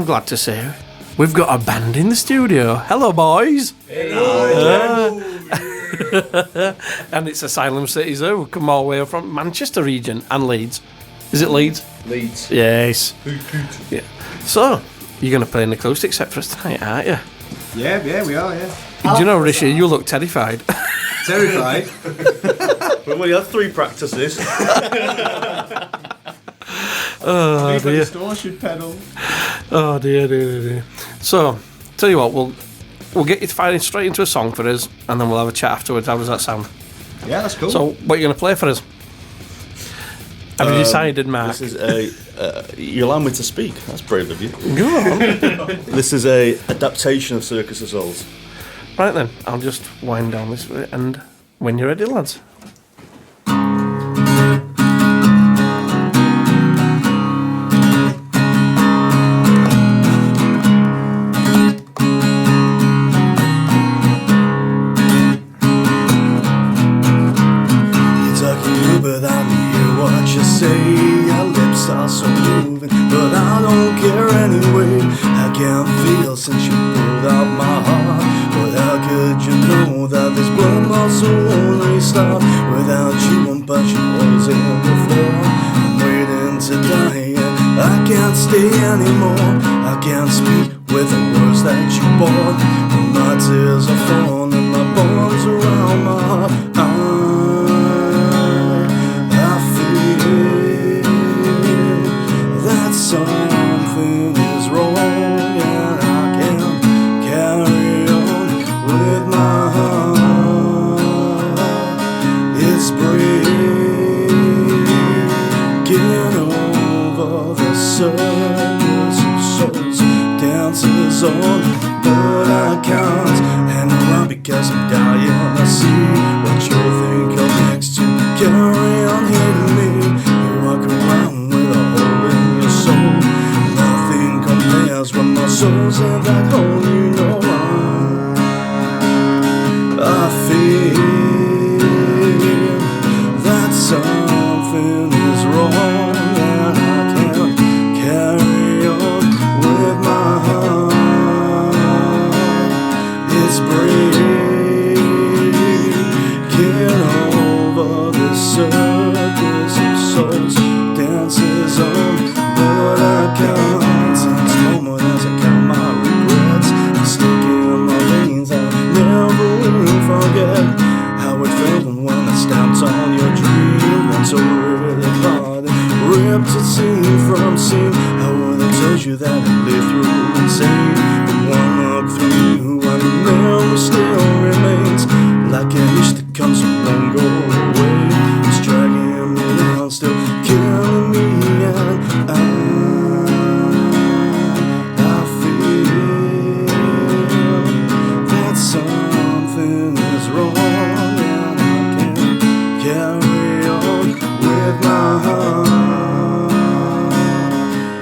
I'm glad to say we've got a band in the studio. Hello, boys. Hello. And it's Asylum City Zoo. Come all the way from Manchester region and Leeds. Is it Leeds? Leeds. Yes. Yeah. So, you're going to play an acoustic set for us tonight, aren't you? Yeah, we are, yeah. Do you know, Rishi, you look terrified. Terrified? We've only had 3 practices. Oh, dear. Distortion pedal. Oh, dear. So, tell you what, we'll get you firing straight into a song for us, and then we'll have a chat afterwards. How does that sound? Yeah, that's cool. So, what are you going to play for us? Have you decided, Mark? This is you allow me to speak. That's brave of you. Go on. This is a adaptation of Circus of Souls. Right then, I'll just wind down this way, and when you're ready, lads. Your lips are so moving, but I don't care anyway. I can't feel since you pulled out my heart. But how could you know that this blood must only start without you? I'm punching holes in the floor. I'm waiting to die, and I can't stay anymore. I can't speak with the words that you bought. My tears are falling, my bones around my heart. Something is wrong, and I can't carry on with my heart. It's breaking over the surface of souls. Dances on, but I can't hang around because I'm dying. I see what you think of next to carry on hitting me. You walk around with a hole in your soul. Nothing compares when my soul's in that hole. You know I feel that something is wrong, and I can't carry on with my heart. It's breaking over the surface of souls. Dances on, but I can't. In this moment as I count my regrets, I'm stuck in my veins. I never will forget how it felt when I stamped on your dream. Then tore it apart and ripped it scene from scene. I would have told you that I'd live through insane, but one look through you and the memory still remains. Like an itch that comes and won't go away. It's dragging me down, still killing me, and I feel that something is wrong, and I can't carry on with my heart.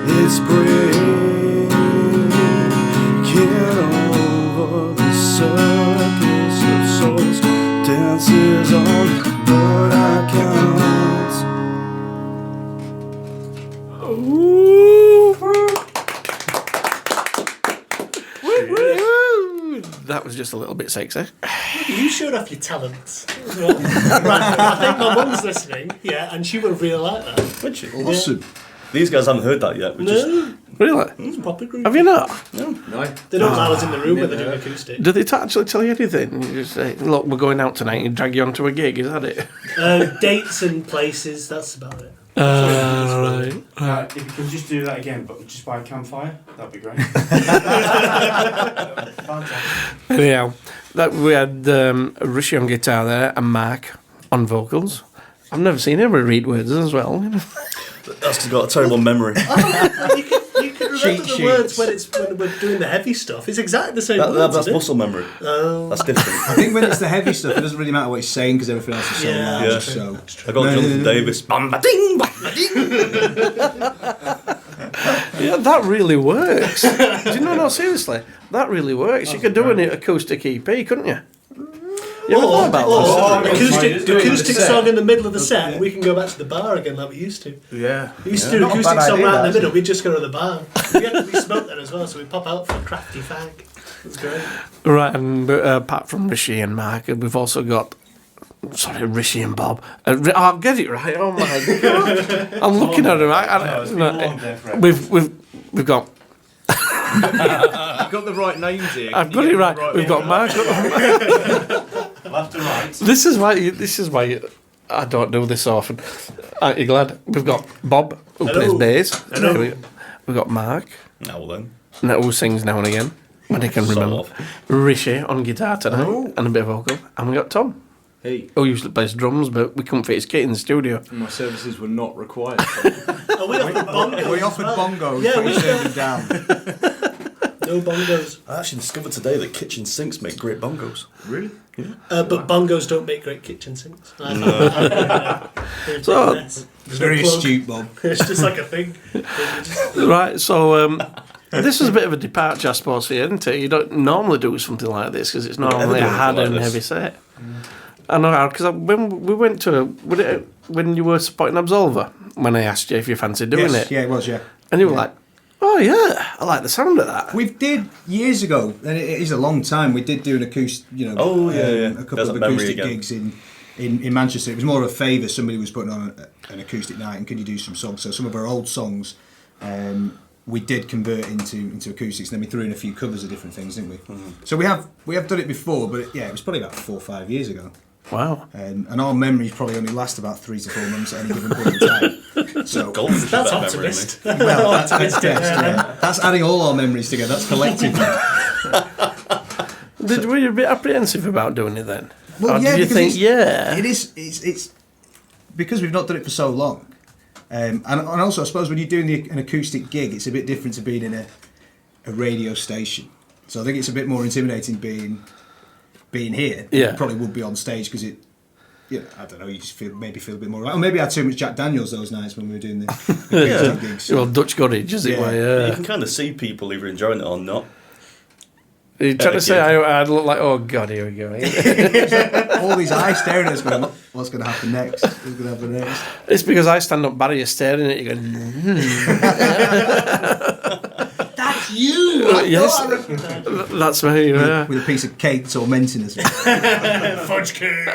It's breaking over the circus of souls. Dances on, but I can't. That was just a little bit sexy. You showed off your talents as well. Right, I think my mum's listening, yeah, and she would really like that. Would you? Awesome. These guys haven't heard that yet. No, Really? it's proper group. Have you not? No. They don't allow us in the room when they're doing acoustic. Did they actually tell you anything? You just say, look, we're going out tonight and drag you onto a gig, is that it? Dates and places, that's about it. Right. If you can just do that again, but just by a campfire, that'd be great. Anyhow, we had Rishi on guitar there and Mark on vocals. I've never seen him read words as well. That's got a terrible memory. You can remember the words when we're doing the heavy stuff. It's exactly the same words. That's isn't it? muscle memory. That's different. I think when it's the heavy stuff, it doesn't really matter what he's saying because everything else is so loud. Yeah. So. I got Jonathan Davis. Bam, ba, ding, ba, ding. Yeah, that really works. Do you know, no, seriously, that really works. You could do an acoustic EP, couldn't you? You ever thought about this? Acoustic song in the middle of the set, we can go back to the bar again like we used to. Yeah. We used to do an acoustic song right in the middle, we'd just go to the bar. We smoked then as well, so we'd pop out for a crafty fag. It was great. Right, and apart from Rishi and Mark, we've also got... Sorry, Rishi and Bob. I'll get it right. Oh my god! I'm looking at him. We've got. You've got the right names here. I've got it right. We've got Mark. Left and right. This is why I don't do this often. Aren't you glad? We've got Bob who plays bass. Hello. We've got Mark Now then. who sings now and again when he can remember. Sort of. Rishi on guitar tonight and a bit of vocal, and we got Tom. Hey, Who usually plays drums, but we couldn't fit his kit in the studio. my services were not required. Oh, we offered bongos. We offered bongos, Yeah, but we we turned them down. No bongos. I actually discovered today that kitchen sinks make great bongos. Really? But bongos don't make great kitchen sinks. So- There's Very no plug. astute, Bob. It's just like a thing. Right, so this is a bit of a departure, I suppose, here, isn't it? You don't normally do something like this because it's normally a everyone hard like and this. heavy set. I know, because when we went to when you were supporting Absolver, when I asked you if you fancied doing it, Yeah, it was, yeah. and you were like, "Oh yeah, I like the sound of that." We did years ago, and it is a long time. We did do an acoustic, Yeah. a couple There's of a memory acoustic again. gigs in Manchester. It was more of a favour. Somebody was putting on an acoustic night, and could you do some songs? So some of our old songs, we did convert into acoustics, and then we threw in a few covers of different things, didn't we? So we have done it before, but it was probably about 4 or 5 years ago. Wow. And our memories probably only last about 3 to 4 months at any given point in time. So, Goldfish That's better optimist. well, that's best, yeah. That's adding all our memories together. That's collective. Were you a bit apprehensive about doing it then? Well, or yeah, did you because think, it's because we've not done it for so long, and also I suppose when you're doing an acoustic gig, it's a bit different to being in a radio station. So I think it's a bit more intimidating being here. Yeah. It probably would be on stage because it. Yeah, I don't know. You just feel a bit more right. Or maybe I had too much Jack Daniels those nights when we were doing the acoustic gigs. well, Dutch Cottage, as it Yeah. were, You can kind of see people either enjoying it or not. You're trying to say I look like, oh god, here we go. All these eyes staring at us, going, "What's going to happen next? What's going to happen next?" It's because I stand up, Barry is staring at you going, That's you! yes, that's me, yeah. With a piece of cake tormenting us. Fudge cake!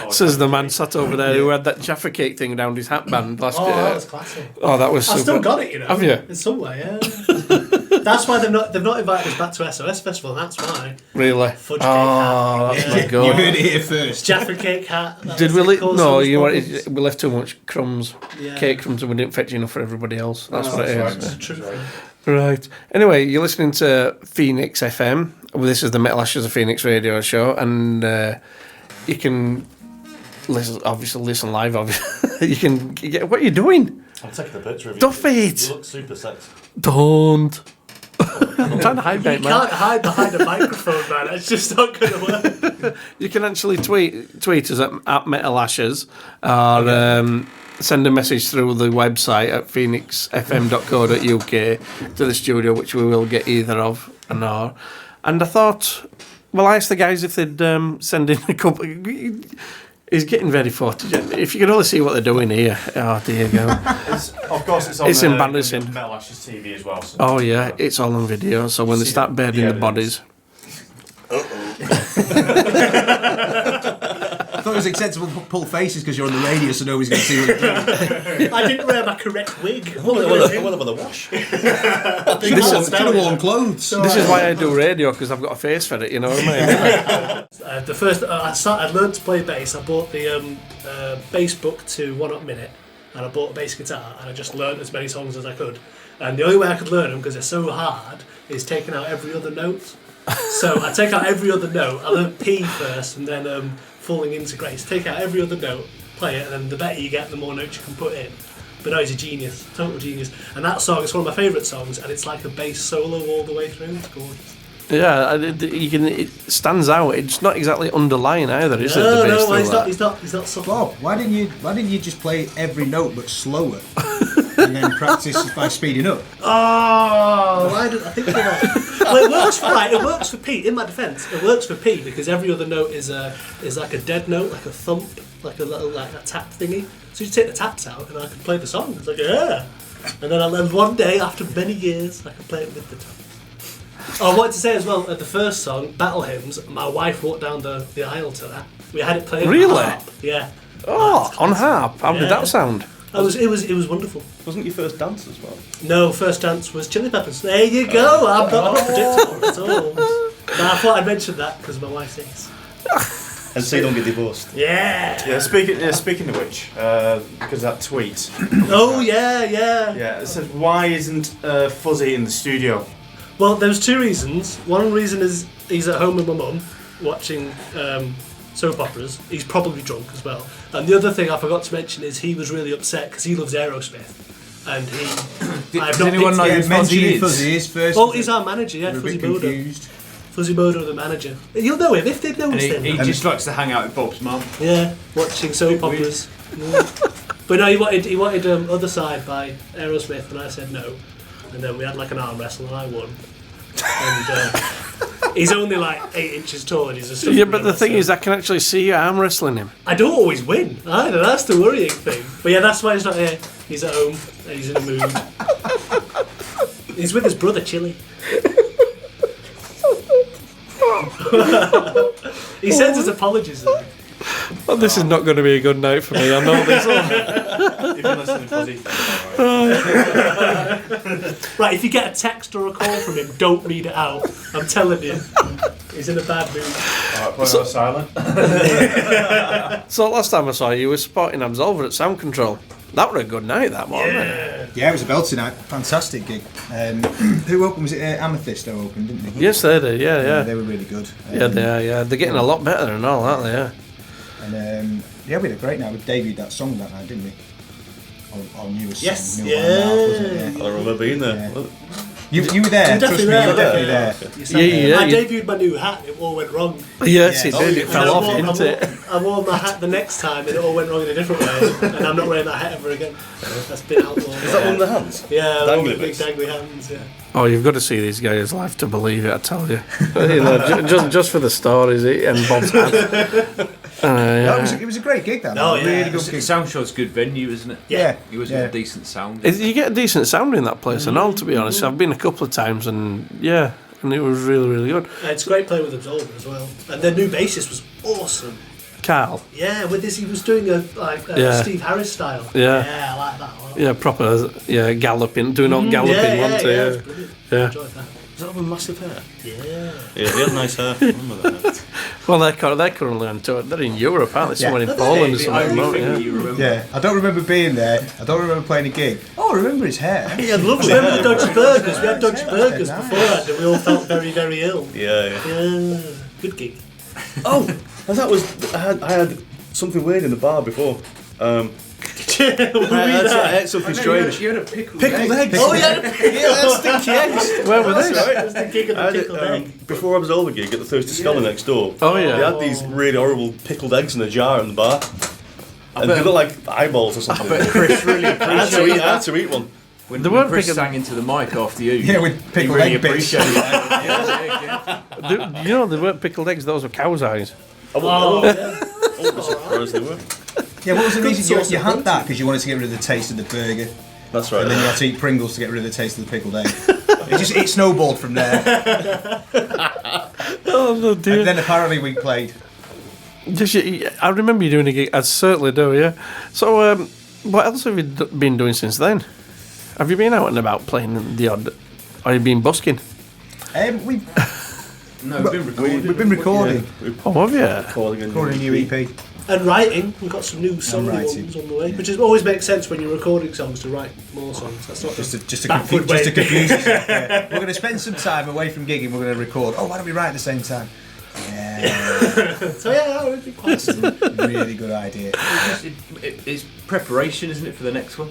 Says the man sat over there who had that Jaffa cake thing around his hat band last Oh, year. that was classic. Oh, that was I've super. still got it, you know. Have you? In some way, yeah. That's why they've not invited us back to SOS Festival, and that's why. Really? Fudge cake Oh, hat. that's Yeah. my You god. heard it here first. Jaffa cake hat. that Did was we it, leave? called No, some you were, bottles. we left too much crumbs, Yeah. cake crumbs, and we didn't fetch enough for everybody else. That's what it That's is. right. True. Right. Anyway, you're listening to Phoenix FM. Well, this is the Metal Ashes of Phoenix radio show, and you can listen live. Obviously, you can get. What are you doing? I'm taking a picture of you. Stuff it. You look super sexy. Don't. I'm trying to hide You it, man. can't hide behind a microphone, man. It's just not going to work. You can actually tweet us at Metal Ashes, or send a message through the website at phoenixfm.co.uk to the studio, which we will get either of and or. And I thought, well, I asked the guys if they'd send in a couple. He's getting very photogenic. If you could only see what they're doing here. Oh, dear God. Of course, it's on It's embarrassing. Metal Ashes TV as well. So Oh, yeah, it's all on video. So when they start bathing the bodies. I thought it was acceptable to pull faces because you're on the radio, so nobody's going to see what you're doing. I didn't wear my correct wig. I want to have a wash. Should have worn clothes. This is why I do radio, because I've got a face for it, you know what I mean? The first I learned to play bass. I bought the bass book to 1 Up Minute, and I bought a bass guitar, and I just learned as many songs as I could. And the only way I could learn them, because they're so hard, is taking out every other note. So I take out every other note. I learned P first, and then falling into grace. Take out every other note, play it, and then the better you get, the more notes you can put in. But no, he's a genius, total genius. And that song is one of my favourite songs, and it's like a bass solo all the way through. It's gorgeous. Yeah, it stands out. It's not exactly underlying either, is it? The bass No, through he's that? not subtle. Bob, why didn't you just play every note but slower, and then practice by speeding up? Oh, why did I think of that? Well, it works for It works for P. In my defence, it works for P because every other note is like a dead note, like a thump, like a little like a tap thingy. So you take the taps out, and I can play the song. It's like and then one day after many years, I can play it with the taps. Oh, I wanted to say as well, at the first song, Battle Hymns, my wife walked down the aisle to that. We had it playing Really? on harp. Yeah. Oh, on harp. How did that sound? It was wonderful. Wasn't your first dance as well? No, first dance was Chili Peppers. There you go. I'm not predictable at all. But I thought I'd mention that because my wife sings. And so you don't get divorced. Yeah. Yeah, speaking of which, because that tweet. Oh yeah. Yeah, it says, why isn't Fuzzy in the studio? Well, there's two reasons. One reason is he's at home with my mum watching soap operas. He's probably drunk as well. And the other thing I forgot to mention is he was really upset because he loves Aerosmith. And he... Does anyone know who Fuzzy is first? Well, he's our manager, yeah, We're a Fuzzy bit Bodo. confused. Fuzzy Bodo, the manager. You'll know him if they'd know And him. he just likes to hang out with Bob's mum. Yeah, watching soap operas. Yeah. But no, he wanted Other Side by Aerosmith, and I said no. And then we had like an arm wrestle, and I won. And he's only like 8 inches tall, and he's a stuffed Yeah, but the gorilla, thing so- is, I can actually see you arm wrestling him. I don't always win either. That's the worrying thing. But yeah, that's why he's not here. He's at home and he's in a mood. He's with his brother Chili. He sends his apologies. Though. Well, this is not going to be a good night for me. I know this. If you're listening, Fuzzy, alright. Right, if you get a text or a call from him, don't read it out. I'm telling you, he's in a bad mood. Alright, put it on silent. So last time I saw you, you were spotting Absolver at Sound Control. That was a good night, that one. Wasn't Yeah, it was a belting night. Fantastic gig. Who opened? Was it Amethyst who opened, didn't they? it? Yes, they did. Yeah. They were really good. Yeah, they are. Yeah, they're getting a lot better and all, aren't they? Yeah. And yeah, we had a great night. We debuted that song that night, didn't we? Our newest Yes, song. New One Now, wasn't it? I remember being there. Yeah. You were there. I'm Trust me, definitely you were there. definitely there. Yeah. I debuted my new hat. It all went wrong. Yes, it Yeah. did. It And fell off, didn't it? I wore my hat the next time, and it all went wrong in a different way. And I'm not wearing that hat ever again. That's been outlawed. Is that one of the hands? Yeah, the one with Dangly the big bits? dangly hands. Yeah. Oh, you've got to see these guys live to believe it. I tell you. You know, just for the stories and Bob's hat. No, it was a great gig. That Oh, night. yeah. Really good gig. Soundshow's good venue, isn't it? Yeah, It was yeah. a decent sound. You get a decent sound in that place and all, to be honest. I've been a couple of times and and it was really, really good. It's great playing with Absolver as well. And their new bassist was awesome. Carl. Yeah, with this, he was doing a Yeah. Steve Harris style. Yeah. Yeah, I like that a lot. Yeah, proper, galloping, doing all galloping, wasn't yeah, he? it's brilliant. Yeah. Enjoyed that. Does that have a massive hair? Yeah. Yeah, he had nice hair. I remember that. Well, they're currently on tour. They're in Europe, aren't they? Somewhere in Yeah. Poland or The something. only aren't thing they? that you remember. Yeah, I don't remember being there. I don't remember playing a gig. Oh, I remember his hair. He had lovely Remember the Dodgy Burgers? We had Dodgy Burgers nice. before that, and we all felt very, very ill. Yeah. Yeah, good gig. Oh, and that was I had something weird in the bar before. I had something strange. You had a pickled Pickled egg. eggs. Oh, yeah, Yeah, that's stinky eggs. Where were they? that was the gig of I the had pickled it, egg. before I was over gig at the Thirsty Scholar next door. Oh, They yeah. had these really horrible pickled eggs in a jar in the bar. And they looked like eyeballs or something. But Chris really I appreciated had to eat one. when They weren't Chris pickled- sang into the mic after you. Yeah, with he pickled really egg bits. appreciated that. You know, they weren't pickled eggs, those were cow's eyes. I Oh, wouldn't yeah. be surprised they were. Yeah, what was the Good reason source you of had protein. that? Because you wanted to get rid of the taste of the burger. That's right. And then you had to eat Pringles to get rid of the taste of the pickled egg. It snowballed from there. Oh, no, dear. And then apparently we played. I remember you doing a gig. I certainly do, yeah. So, what else have you been doing since then? Have you been out and about playing the odd... Or you been busking? We've No, we've been recording. been recording. Oh, have you? Recording Recording a new EP. And writing, we've got some new solo writing. ones on the way, which always makes sense when you're recording songs to write more songs. That's not Just to backward confuse way. us. Yeah. We're going to spend some time away from gigging. We're going to record. Oh, why don't we write at the same time? Yeah, So yeah, that would be quite. this is a really good idea. It's preparation, isn't it, for the next one?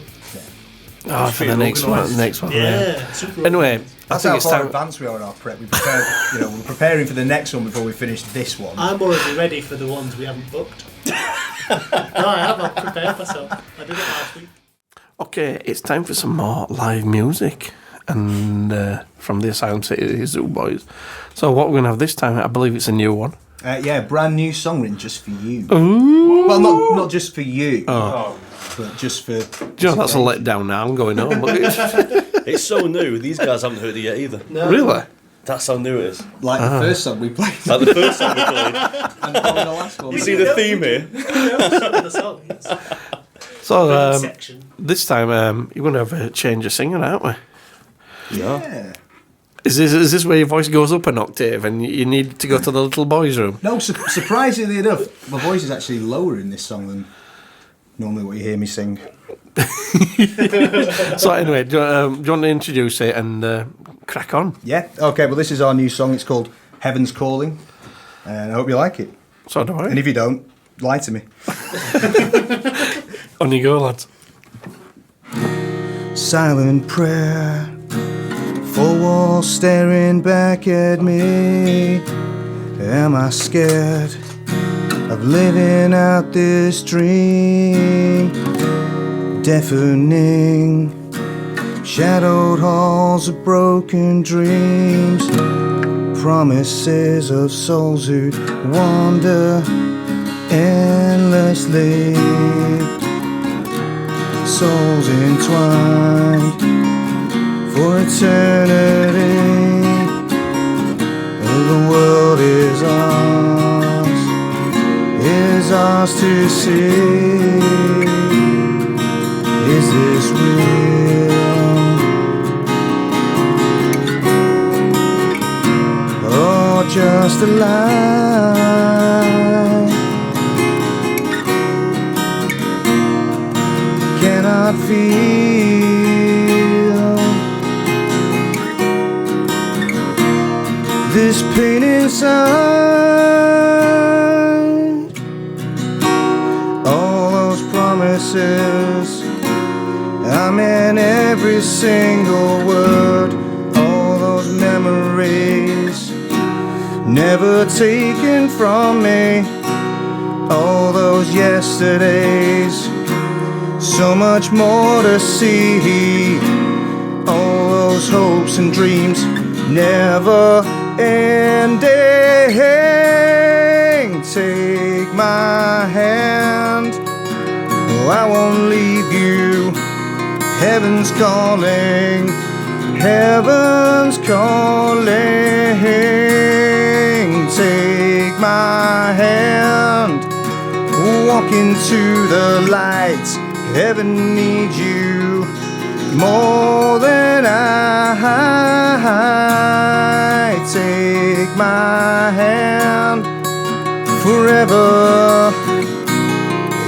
Oh, for the next one. organised. Next one, yeah. Yeah, super. Anyway, I That's think how it's far time... advanced we are in our prep. We prepare, we're preparing for the next one before we finish this one. I'm already ready for the ones we haven't booked. No, I have. I've prepared myself. I did it last week. Okay, it's time for some more live music. and from the Asylum City Zoo boys. So what we're going to have this time, I believe it's a new one. Yeah, brand new song written just for you. Ooh. Well, not just for you, but just for... Do you know, that's a letdown now. I'm going home. It's so new. These guys haven't heard it yet either. No. Really? That's how new it is. Like the first song we played. Like the first song we played. And probably the last one. You see the theme here? Who knows some of the songs? So Section. this time you're going to have a change of singer, aren't we? Yeah. Is this where your voice goes up an octave and you need to go to the little boys' room? No, surprisingly enough, my voice is actually lower in this song than normally what you hear me sing. So anyway, do you want to introduce it and crack on? Yeah. Okay, well, this is our new song. It's called Heaven's Calling. And I hope you like it. So do I. And if you don't, lie to me. On you go, lads. Silent prayer, four walls staring back at me. Am I scared of living out this dream? Deafening, shadowed halls of broken dreams. Promises of souls who wander endlessly. Souls entwined for eternity. The world is ours to see. Is this real? Or just a lie? Cannot feel this pain inside. All those promises, I meant every single word. All those memories never taken from me. All those yesterdays, so much more to see. All those hopes and dreams never ending. Take my hand, oh, I won't leave you. Heaven's calling, heaven's calling. Take my hand, walk into the light. Heaven needs you more than I. Take my hand forever.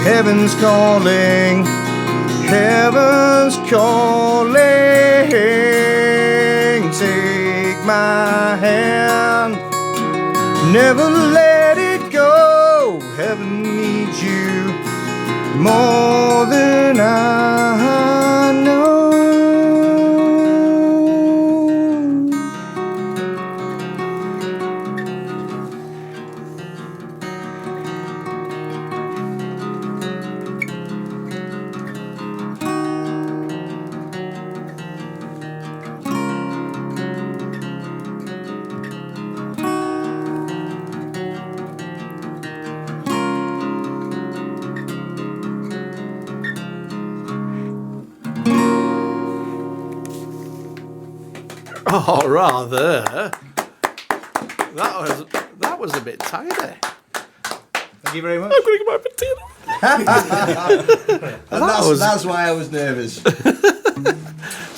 Heaven's calling, heaven's calling. Take my hand, never let it go. Heaven needs you more than I know. Oh, rather. That was a bit tidy. Thank you very much. I'm going to get my potato. That's why I was nervous.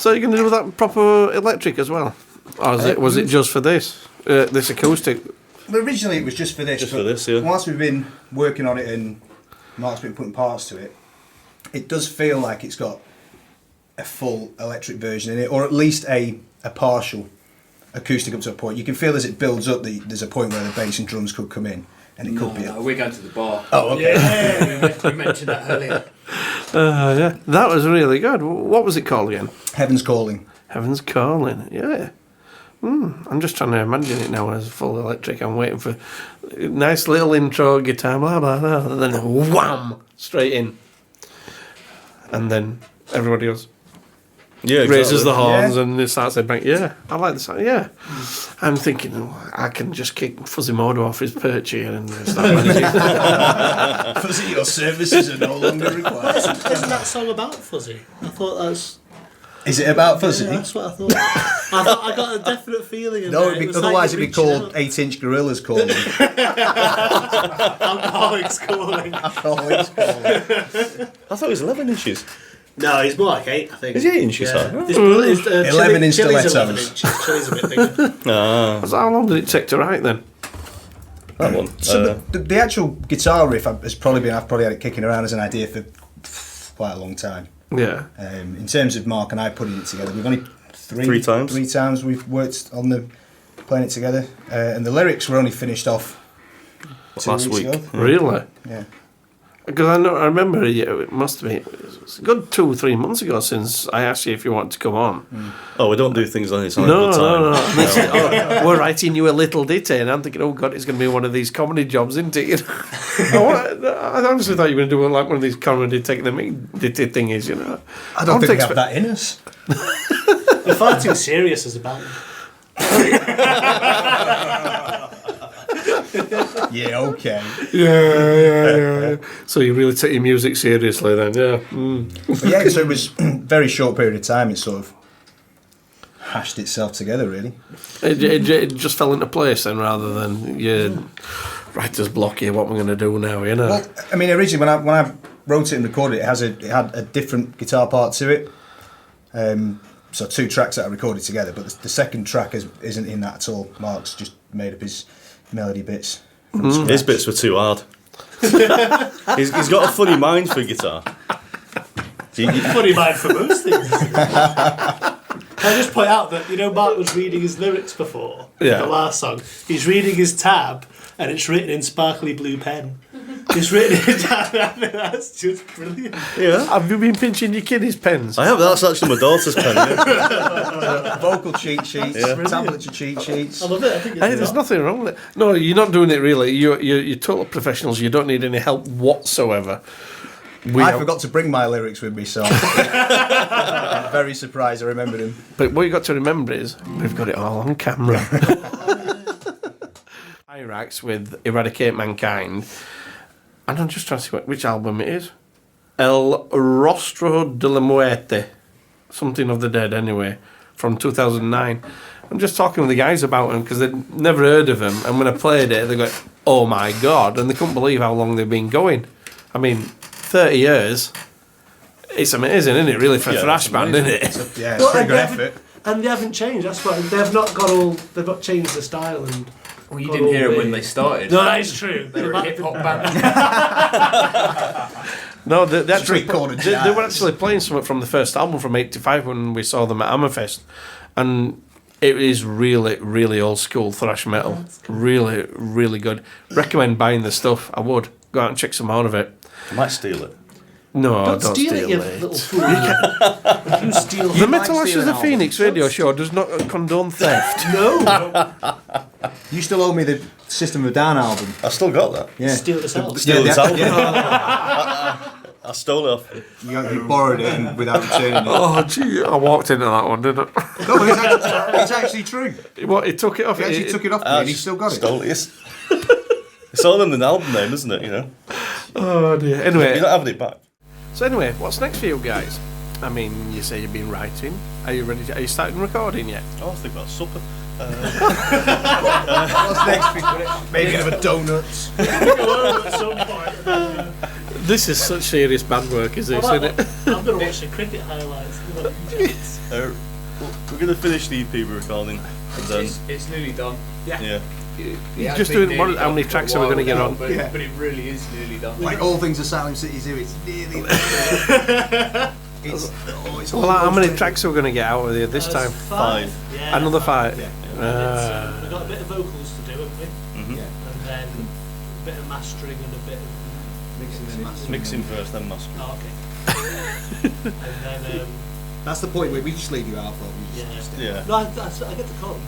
So you're going to do that proper electric as well? Or was it just for this? This acoustic? Well, originally it was just for this. Just for this, yeah. Whilst we've been working on it and Mark's been putting parts to it, it does feel like it's got a full electric version in it, or at least a partial acoustic up to a point. You can feel as it builds up, there's a point where the bass and drums could come in, and it could be. We're going to the bar. Oh, okay. Yeah, we mentioned that earlier. Yeah, that was really good. What was it called again? Heaven's Calling. Heaven's Calling. Yeah. I'm just trying to imagine it now as full electric. I'm waiting for a nice little intro, guitar, blah, blah, blah, and then wham, straight in. And then everybody goes, Yeah, raises the exactly. horns and it starts to bang. Yeah, I like the sound. Yeah, I'm thinking I can just kick Fuzzy Modo off his perch here and start managing. Fuzzy, your services are no longer required. Isn't that song about Fuzzy? I thought that's. Is it about Fuzzy? Yeah, that's what I thought. I got a definite feeling of No, it. otherwise it'd be called 8-inch Gorillas Calling. Alcoholics Calling. Alcoholics Calling. I thought it was 11 inches. No, he's more like 8, I think. Is he 8 inches high? It's 11-inch Chili's 11 stilettos. inches. Chili's a bit bigger. Ah, So how long did it take to write then? that one. So the actual guitar riff has probably been, I've probably had it kicking around as an idea for quite a long time. Yeah. In terms of Mark and I putting it together, we've only Three times. Three times we've worked on playing it together, and the lyrics were only finished off Last 2 weeks week. ago. Really? Yeah. Because I remember it must be it was a good 2 or 3 months ago since I asked you if you wanted to come on. Oh, we don't do things like this on No, the time. no. And they said, "Oh, we're writing you a little ditty," and I'm thinking, "Oh God, it's going to be one of these comedy jobs, isn't it?" You know? I honestly thought you were going to do like one of these comedy take the ditty thingies, you know. I don't think we have that in us. We're far too serious as a band. Yeah, okay. Yeah. So you really take your music seriously then, yeah. But yeah, so it was a very short period of time. It sort of hashed itself together, really. It just fell into place then, rather than writer's block here. What we're going to do now, you know. Well, I mean, originally when I wrote it and recorded it, it had a different guitar part to it. So 2 tracks that I recorded together, but the second track isn't in that at all. Mark's just made up his melody bits. His bits were too hard. he's got a funny mind for guitar. Funny mind for most things. Can I just point out that, Mark was reading his lyrics before, Yeah. the last song. He's reading his tab, and it's written in sparkly blue pen. It's written in tab, that's just brilliant. Yeah. Have you been pinching your kiddies' pens? I have. That's actually my daughter's pen. Yeah. Vocal cheat sheets, tablature cheat sheets. I love it, I think it's Hey, there's nothing wrong with it. No, you're not doing it really. You're total professionals. You don't need any help whatsoever. I forgot to bring my lyrics with me, so I'm very surprised I remembered them. But what you got to remember is we've got it all on camera. Hyrax with Eradicate Mankind, and I'm just trying to see which album it is. El Rostro de la Muerte, something of the dead anyway, from 2009. I'm just talking with the guys about them because they'd never heard of them, and when I played it, they go, "Oh my God," and they couldn't believe how long they've been going. I mean, 30 years. It's amazing, isn't it? Really, for a thrash band, isn't it? It's a Well, pretty and good they effort. And they haven't changed. That's why they've not changed the style and. Well, you didn't hear it when they started. No, that is true. They were a hip hop band. No, they actually Street-corner they were jazz. actually playing something from the first album from '85 when we saw them at Hammerfest, and it is really, really old school thrash metal. Really, really good. Recommend buying the stuff. I would go out and check some more of it. I might steal it. No, Don't don't steal it, you it. little fool. You steal The Metal like Ashes stealing of Phoenix radio show does not condone theft. No, You still owe me the System of a Down album. I still got that. Yeah. steal this out. Steal this album. Yeah. I stole it off. You borrowed it and without returning it. Oh, gee, I walked into that one, didn't I? No, it's actually true. What, he took it off? He actually took it off me and he still got it. Stole it. It's all in the album name, isn't it? You know. Oh, dear. You're Anyway, not having it back. so anyway, what's next for you guys? I mean, you say you've been writing. Are you ready? Are you starting recording yet? Oh, I think about supper. What's next? Maybe have a donuts. At some point. This is such serious band work, is this, isn't it? I'm going to watch the cricket highlights. We're going to finish the EP we're recording. And then, It's nearly done. yeah. You're just doing how many tracks are we going to get on? But it really is nearly done. Like all things Asylum City Zoo, it's nearly there. It's Well, how many tracks are we going to get out of here this time? 5. Yeah, Another 5. Yeah. We've got a bit of vocals to do, haven't we? Mm-hmm. And then a bit of mastering and a bit of Mixing first, then mastering. Oh, okay. And then That's the point where we just leave you out for. Yeah. no, I get to come.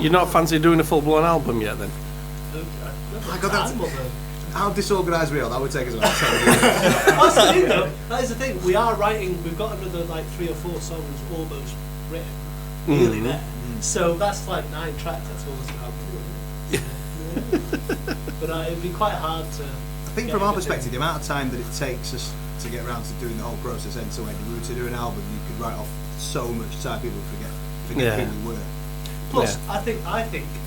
You're not fancy doing a full-blown album yet, then? I got that. how disorganised we are, that would take us about 10 years. That's the thing, though. That is the thing. We are writing. We've got another like 3 or 4 songs almost written, nearly there. So that's like 9 tracks. That's almost an album, isn't it? But it'd be quite hard to. I think from our perspective, the amount of time that it takes us to get around to doing the whole process end to end, if we were to do an album, you could write off so much time, people would forget who we were. Plus, I think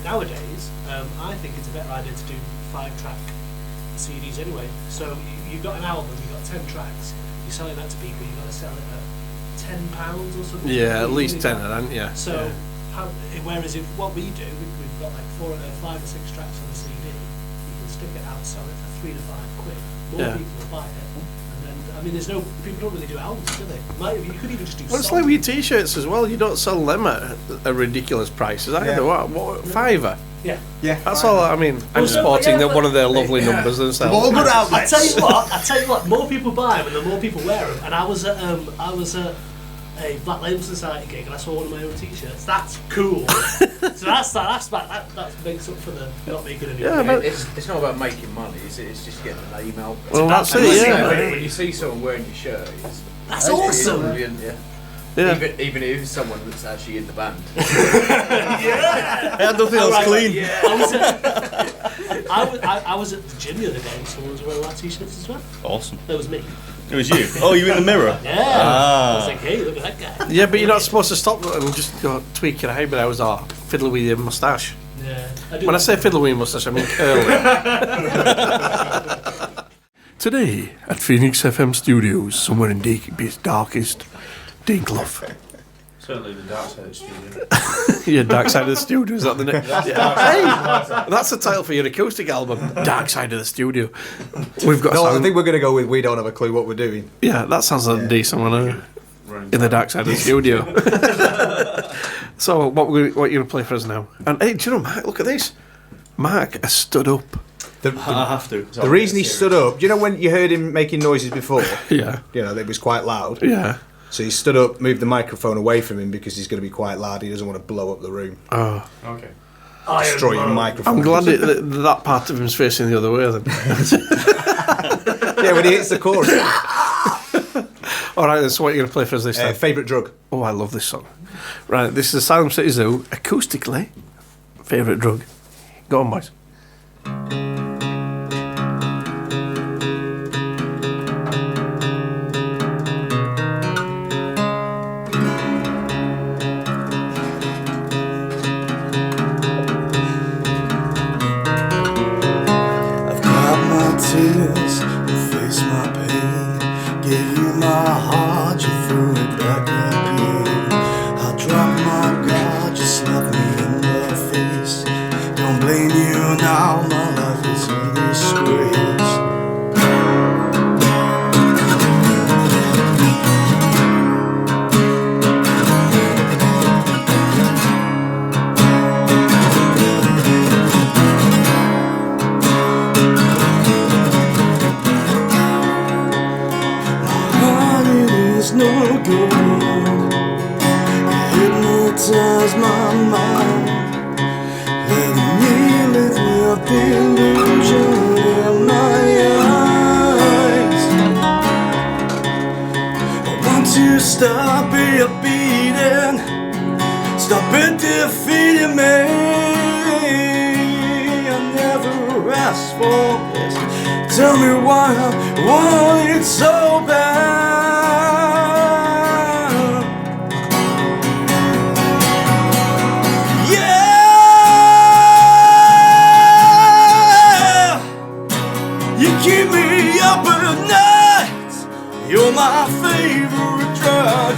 nowadays, I think it's a better idea to do 5-track CDs anyway. So you've got an album, you've got 10 tracks, you're selling that to people, you've got to sell it at £10 or something. Yeah, at least 10, haven't you? So, whereas if what we do, we've got like 5 or 6 tracks on the CD, you can stick it out, sell it for £3 to £5. More people will buy it. I mean, people don't really do albums, do they? You could even just do songs. It's like with your t-shirts as well. You don't sell them at a ridiculous prices either. Yeah. What £5? Yeah. That's all. I mean, I'm supporting one of their lovely numbers themselves. All good I outlets. tell you what, more people buy them and the more people wear them. And I was at a Black Label Society gig and I saw one of my own t-shirts. That's cool. So that makes up for the not making any money. but It's not about making money, it's just getting the name out. Well, that's it, When you see someone wearing your shirt, That's awesome. Brilliant, yeah. Even if it's someone that's actually in the band. I had nothing else clean. I was at the gym the other day and someone was wearing our t-shirts as well. Awesome. That was me. It was you. Oh, you in the mirror? Yeah. I was like, hey, look at that guy. Yeah, but you're not supposed to stop and just go tweak your eyebrows or fiddle with your moustache. Yeah. When I say fiddle with your moustache, I mean curl it. Today at Phoenix FM Studios, somewhere in Deaconby's darkest Dinklough. Certainly the dark side of the studio. Yeah, Dark Side of the Studio, is that the name? Hey, that's the title for your acoustic album, Dark Side of the Studio. We've got. No, I think we're going to go with We Don't Have a Clue What We're Doing. Yeah, that sounds like a decent one. In the Dark Side of the Studio. So, what are you going to play for us now? And hey, do you know, Mark? Look at this. Mark has stood up. I have to. The reason he stood up, do you know when you heard him making noises before? Yeah. You know, it was quite loud. Yeah. So he stood up, moved the microphone away from him because he's going to be quite loud. He doesn't want to blow up the room. Oh. Okay. Destroy your microphone. I'm glad that part of him's facing the other way then. Yeah, when he hits the chorus. All right, then, so what are you going to play for us this time? Favourite drug. Oh, I love this song. Right, this is Asylum City Zoo, acoustically. Favourite drug. Go on, boys. Tears and face my pain. Gave you my heart, you threw it back again. I dropped my guard, you slapped me in the face. Don't blame you now, my life is a disgrace. No good. Hypnotize my mind, letting me live with delusion in my eyes. I want to stop it beating, stop it defeating me. I never asked for this. Tell me why I want it so bad. Keep me up at night. You're my favorite drug.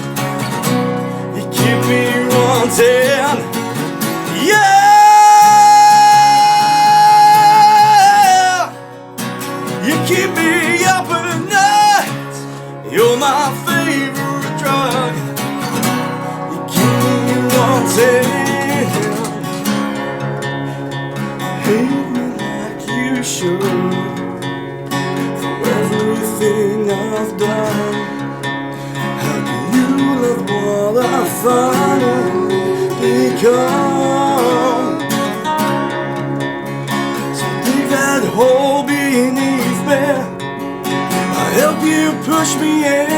You keep me wanting. Yeah. You keep me up at night. You're my favorite drug. You keep me wanting. Hate me like you should. Everything I've done, how can you love what I finally become? So dig that hole beneath push me in.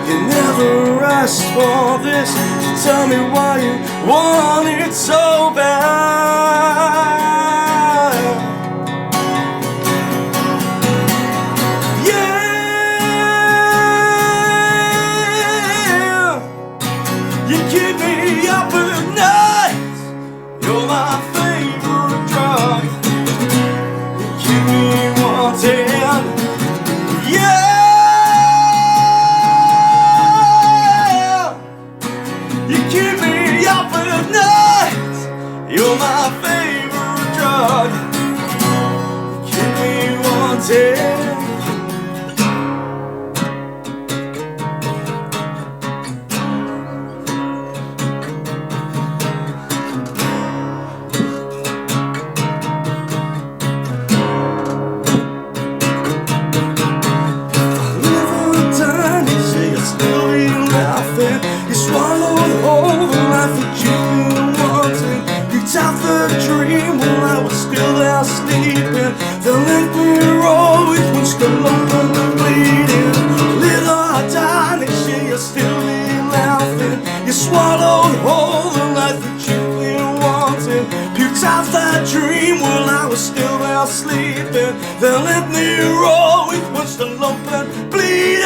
You never asked for this, so tell me why you want it so bad. Yeah, you keep me up at night. You're my favorite drug. You keep me wanting. Yeah. Keep me up at night. You're my favorite drug. Keep me wanting. You swallowed whole the life that you wanted. Picked out the dream while I was still there sleeping. Then let me roll with one skull open and bleeding. Live or die next year, you'll still be laughing. You swallowed whole the life that you've been wanting. Picked out that dream while I was still there sleeping. Then let me roll with one skull open and bleeding.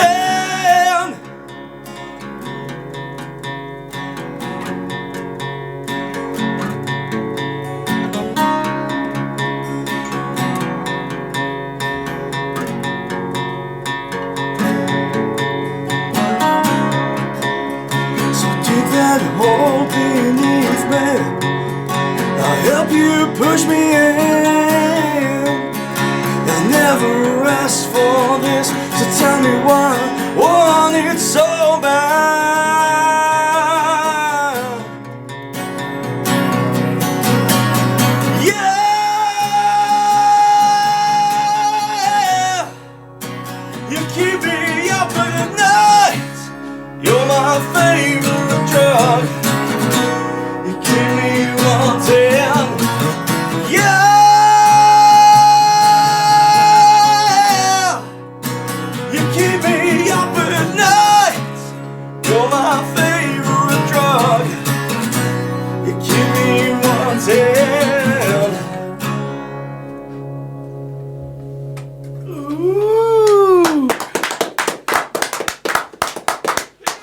That hole beneath me, I'll help you push me in. I never asked for this, so tell me why I want it so bad. Yeah, you keep me up at night. You're my favorite drug. You keep me wanting. Yeah, you keep me up at night. You're my favorite drug. You keep me wanting. Ooh.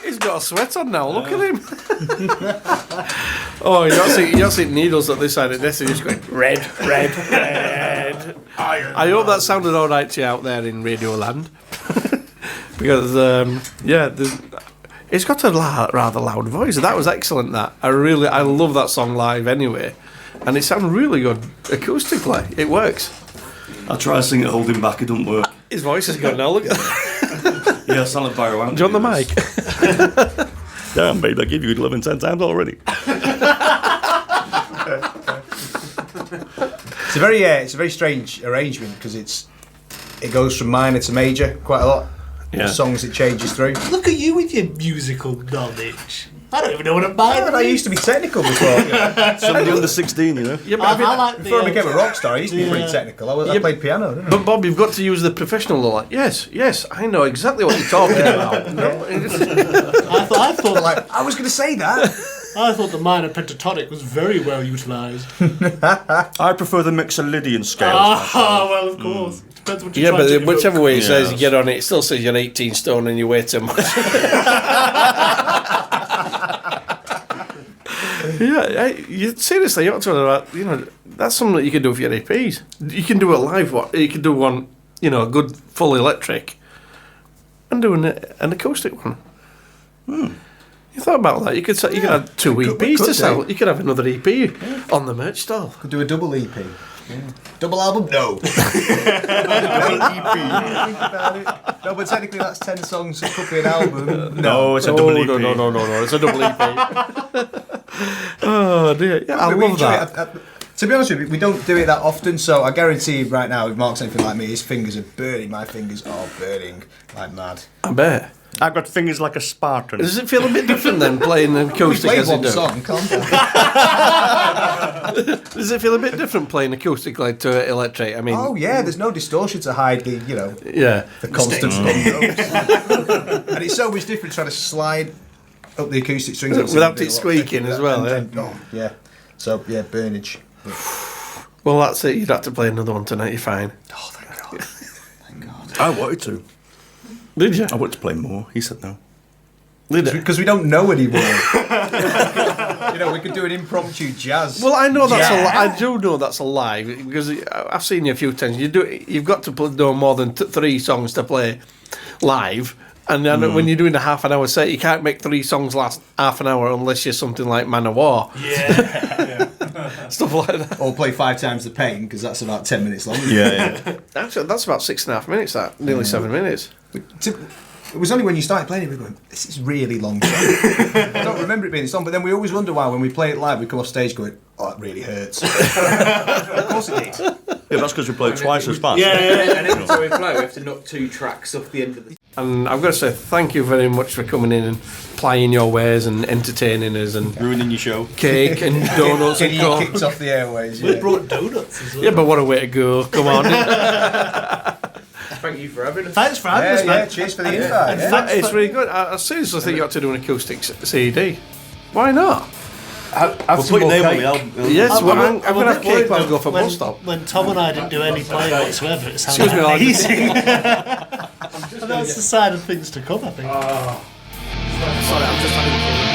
He's got a sweat on now. Look at him. Oh, you don't see needles at this side of this. They're just going red, red, red. I hope that sounded all right to you out there in Radio Land. Because it's got a rather loud voice. That was excellent. That I love that song live anyway, and it sounded really good acoustically. It works. I try to sing it holding back, it don't work. His voice is good now. Look at that. Yeah, I sound like Barry White. Do you want the mic? Damn, babe, I gave you 11 10 times already. It's a very strange arrangement because it goes from minor to major quite a lot. Yeah. The songs it changes through. Look at you with your musical knowledge. I don't even know what a minor I used to be technical before. Somebody under 16, you know. Yeah, but I like Before I the, became a rock star, I used to be pretty technical. I played piano, didn't I? But Bob, you've got to use the professional like, yes, I know exactly what you're talking about. No, I thought Like, I was going to say that. I thought the minor pentatonic was very well utilised. I prefer the Mixolydian scale. Well, of course. Depends what you're yeah, trying to but do. whichever way it says you Yes. get on it, it still says you're 18 stone and you weigh too much. Seriously, you're talking about, that's something that you can do for your EPs. You can do a live one. You can do one, a good full electric, and do an acoustic one. You thought about that? You could have two we EPs could to sell. do. You could have another EP on the merch stall. Could do a double EP. Yeah. Double album? No. No, but technically that's 10 songs, so it could be an album. No, it's a double EP. No, it's a double EP. Oh dear, yeah, I We love enjoy that. it. To be honest with you, we don't do it that often, so I guarantee right now, if Mark's anything like me, his fingers are burning. My fingers are burning like mad. I bet. I've got fingers like a Spartan. Does it feel a bit different then playing an acoustic Play as you one do? song, calm down. Does it feel a bit different playing acoustic like to electric? I mean, Oh yeah, there's no distortion to hide the yeah. the constant notes. And it's so much different trying to slide up the acoustic strings Without it squeaking as well, yeah. So yeah, burnage. Well, that's it. You'd have to play another one tonight. You're fine. Oh thank God. Thank God. I wanted to. Did you? I wanted to play more. He said no. Did it? Because we don't know anymore. We could do an impromptu jazz. Well, I know that's I do know that's a lie because I've seen you a few times. You've got to know more than 3 songs to play live. And then when you're doing a half an hour set, you can't make 3 songs last half an hour unless you're something like Man of War. Yeah. Stuff like that. Or play 5 times the pain because that's about 10 minutes long. Yeah. Actually, that's about 6.5 minutes. That nearly 7 minutes. It was only when you started playing it we were going, this is really long song. I don't remember it being this long, but then we always wonder why when we play it live we come off stage going, oh, it really hurts. Of course it did. Yeah, that's because we played twice as fast. And every time we play, we have to knock 2 tracks off the end of the. And I've got to say thank you very much for coming in and plying your wares and entertaining us and Ruining your show. cake and donuts and Getting you coke. kicked off the airways. We Yeah. brought donuts as well. Yeah, but what a way to go. Come on. Thank you for having us. Thanks for having us, Yeah, man. cheers for the invite. Yeah. That is really good. I seriously think you ought to do an acoustic CD. Why not? We'll put your name on the album. Yes, I'm I'm a going to have bit worried cake while I go for when- bus stop. When Tom and I didn't do any playing whatsoever, it sounded Excuse me, I'll just- amazing. And that's the sign of things to come, I think. Sorry, I'm just having